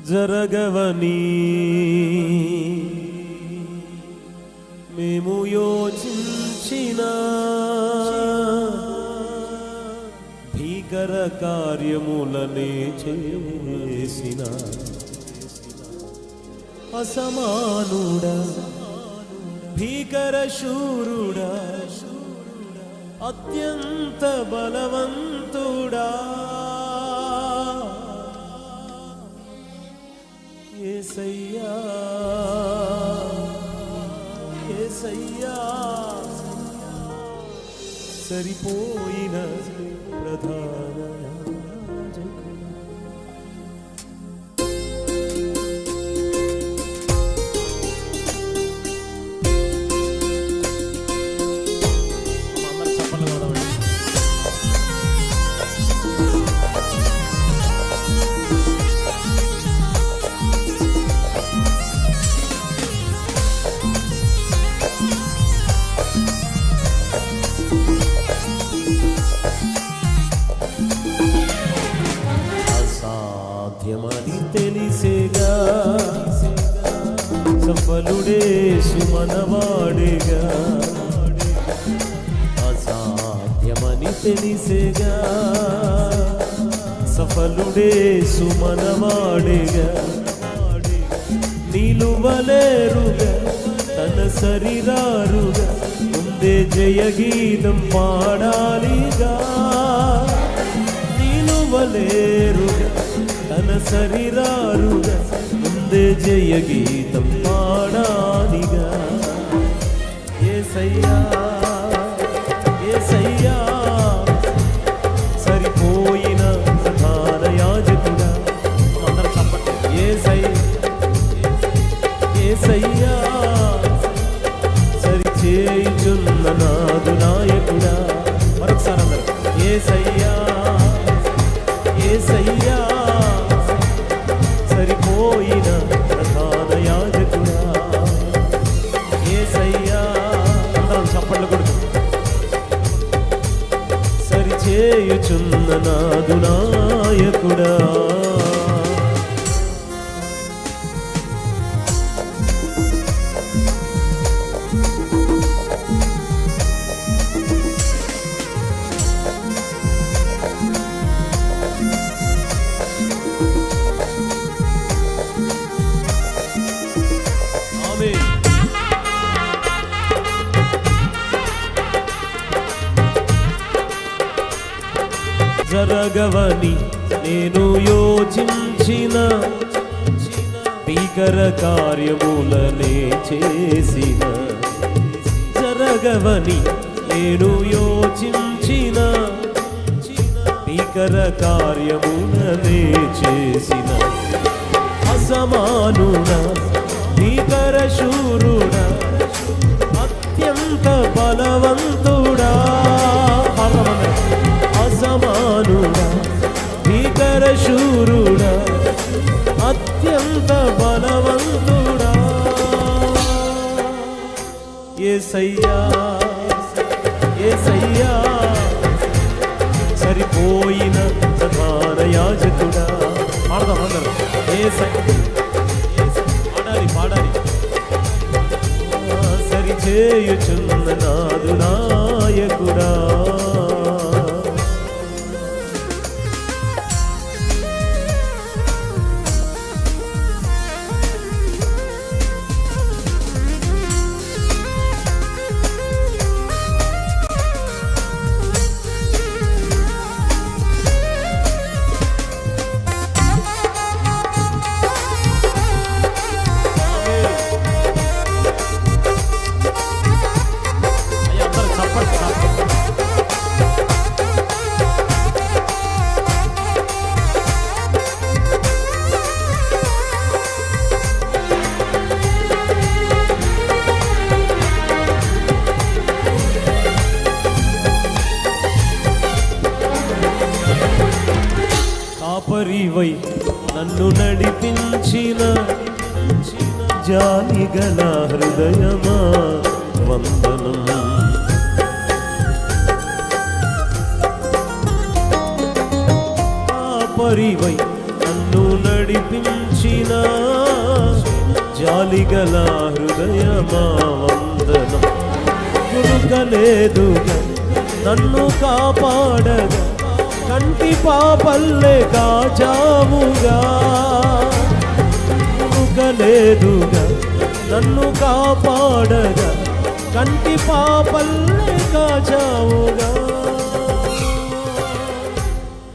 జరగవని మేము యోచించిన భీకర కార్యములనే చేసిన అసమానుడా భీకర శూరుడా అత్యంత బలవంతుడా యేసయ్యా యేసయ్యా సరిపోయిన ప్రధాన యాజకుడా. అసాధ్యమని తెలిసేగా సఫలుడే సుమనవాడేగా అసాధ్యమని తెలిసేగా సఫలుడే సుమనవాడేగా నిలువలేరుగా తన శరీరారుగా ముందే జయగీతం పాడాలిగా నిలువలేరుగా తన శరీరారుగా ముందే జయగీతం పాడాలిగా. యేసయ్యా యేసయ్యా సరిపోయిన ప్రధాన యాజకుడా. అందరం చెప్పండి. యేసయ్యా సరిచేయుచున్న నాదు నాయకుడా. మరొకసారి అందరం యేసయ్యా యేసయ్యా సరిపోయిన ప్రధాన యాజకుడా. యేసయ్యా అందరం చప్పట్లు కొడుతూ సరిచేయుచున్న నాదు నాయకుడా. జరగవని నేను యోచించిన భీకర కార్యములనే చేసిన జరగవని నేను యోచించిన భీకర కార్యములనే చేసిన అసమానుడా భీకర శూరుడా అత్యంత బలవంతుడా. అసమానుడా భీకర శూరుడా అత్యంత బలవంతుడా. యేసయ్యా యేసయ్యా సరిపోయిన ప్రధాన యాజకుడా. పాడదాం అందరం. పాడాలి పాడాలి. సరిచేయుచున్న నాదు నాయకుడా. కాపరివై నన్ను నడిపించిన జాలిగల హృదయమా వందనం. కాపరివై నన్ను నడిపించిన జాలిగల హృదయమా వందనం. కురుకలేదుగా నన్ను కాపాడగా, కంటి పాపల్లే కాచావుగా. కురుకలేదుగా నన్ను కాపాడగా, కంటి పాపల్లే కాచావుగా.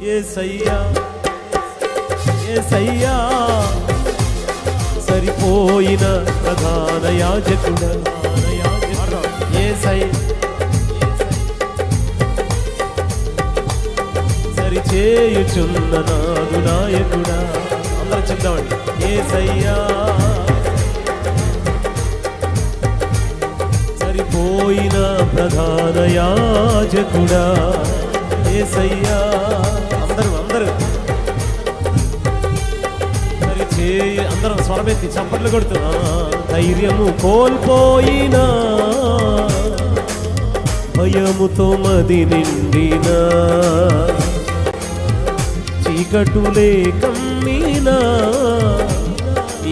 యేసయ్యా యేసయ్యా సరిపోయిన ప్రధాన యాజకుడా, యేసయ్యా సరిచేయుచున్న నాదు నాయకుడా. అందరూ చెప్దామండి. యేసయ్యా సరిపోయిన ప్రధాన యాజకుడా, యేసయ్యా. అందరూ సరిచేయ, అందరం స్వరమెత్తి చప్పట్లు కొడుతున్నా. ధైర్యము కోల్పోయినా, భయముతో మది నిండినా, చీకటులే కమ్మినా,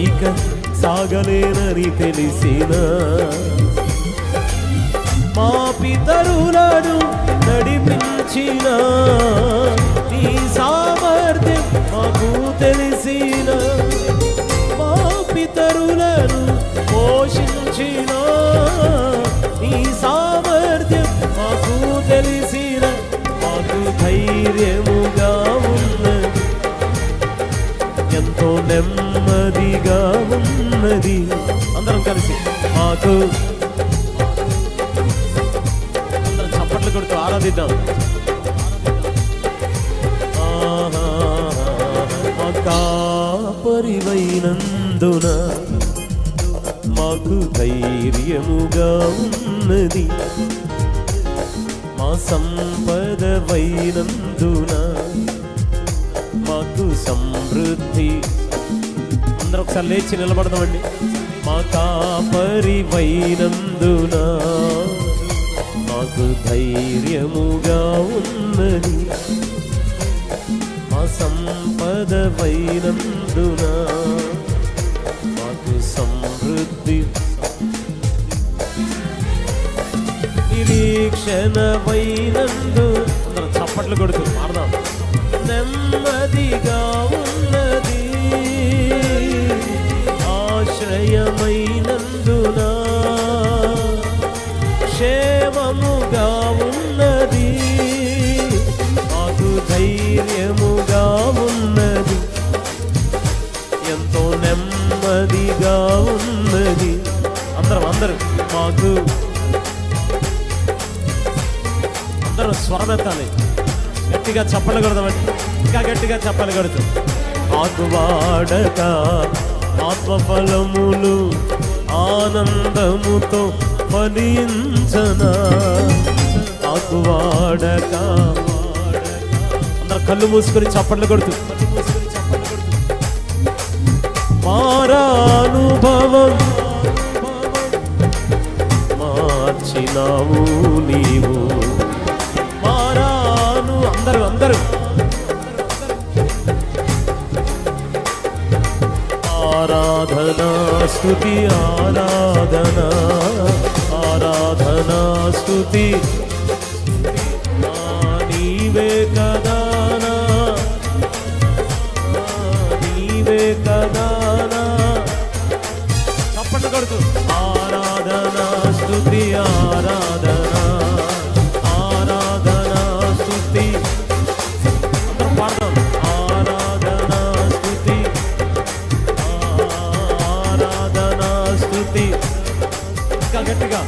ఇక సాగలేనని తెలిసిన మా పితరులను నడిపించిన నీ సామర్థ్యం మాకు తెలిసిన, మా పితరులను పోషించిన నీ సామర్థ్యం మాకు తెలిసిన, మాకు ధైర్యముగా ఉన్నది, ఎంతో నెమ్మదిగా ఉన్నది. అందరం కలిసి మాకు చప్పట్లు కొడుతూ ఆరాధిద్దాం. మా కాపరివైనందున మాకు ధైర్యముగా ఉన్నది, మా సంపదవైనందున మాకు సమృద్ధి. అందరూ ఒకసారి లేచి నిలబడదామండి. మా కాపరివైనందున మాకు ధైర్యముగా ఉన్నది, మా సంపదవైనందున మాకు సమృద్ధి. నిరీక్షణవైనందు, అందరూ చప్పట్లు కొడుతూ పాడదాం. నెమ్మదిగా ఉన్నది, ఆశ్రయమైనందున క్షేమముగా ఉన్నది, మాకు ధైర్యముగా ఉన్నది, ఎంతో నెమ్మదిగా ఉన్నది. అందరూ మాకు, అందరూ స్వరమెత్తాలి, గట్టిగా చప్పలు కొడదామండి. ఇంకా గట్టిగా చప్పలు కొడుతూ మాకు వాడక ఆత్మఫలములు ఆనందముతో ఫలించనా, మాకు వాడక. అందరూ కళ్ళు మూసుకొని చప్పట్లు కొడుతూ మారానుభవం మార్చినావు నీవు, మారాను. అందరూ ఆరాధనా స్తుతి, ఆరాధనా ఆరాధనా స్తుతి, నీవే కదానా, నీవే కదానా. చప్పట్లు కొడుతూ ఆరాధనా స్తుతి, ఆరాధనా ఆరాధనా స్తుతి. అందరం పాడదాం. ఆరాధనా స్తుతి, ఆరాధనా స్తుతి. ఇంకా గట్టిగా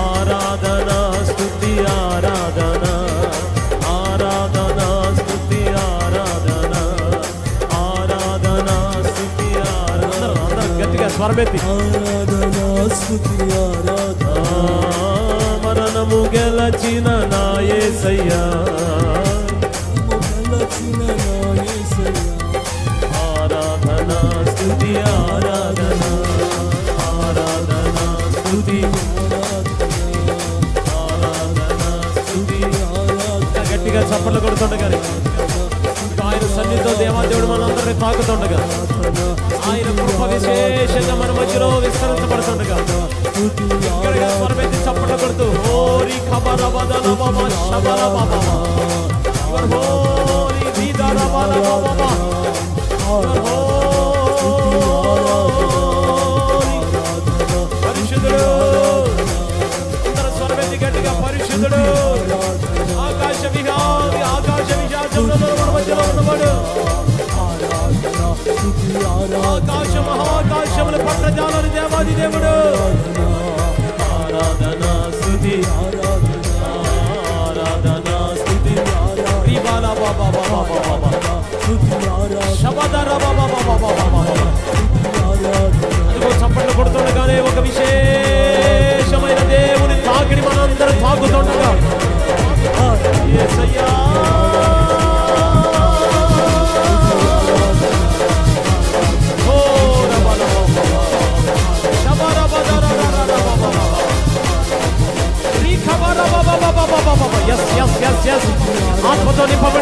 ఆరాధనా స్తుతి, ఆరాధనా ఆరాధనా స్తుతి, ఆరాధనా ఆరాధనా స్తుతి, ఆరాధనా. అందరం గట్టిగా స్వరమెత్తి ఆరాధనా స్తుతి, ఆరాధనా. మరణము గెలచిన నా యేసయ్యా, ఆరాధనా స్తుతి, ఆరాధనా ఆరాధనా స్తుతి, ఆరాధనా స్తుతి. గట్టిగా చప్పట్లు కొడుతుండగా ఆయన సన్నిధితో దేవాదేవుడు మనందరినీ తాకుతుండగా, ఆయన కృప విశేషంగా మన మధ్యలో విస్తరించబడుతుండగా ఇక్కడిగా స్వరమెత్తి చప్పట్లు కొడుతూ హోరీ ఖబరబదల బాబా శబర బాబా యువర్ హోరీ దీదారబల బాబా యువర్ హోరీ పరిశుద్ధుడు అందరూ స్వరమెత్తి గట్టిగా పరిశుద్ధుడు ఆకాశ విశాలంలో మన మధ్యలో ఉన్నవాడు ఆకాశ మహాకాశముల పట్ల జాలని దేవాది దేవుడు ఆరాధన స్తుతి ఆరాధన స్తుతి రిబాల బాబా బాబా బాబా శబదర బాబా బాబా బాబా అదిగో చప్పట్లు కొడుతుండగానే ఒక విశేషమైన దేవుని తాకిడి మనందరం తాకుతుండగా యేసయ్యా ఆత్మతో నింపబడి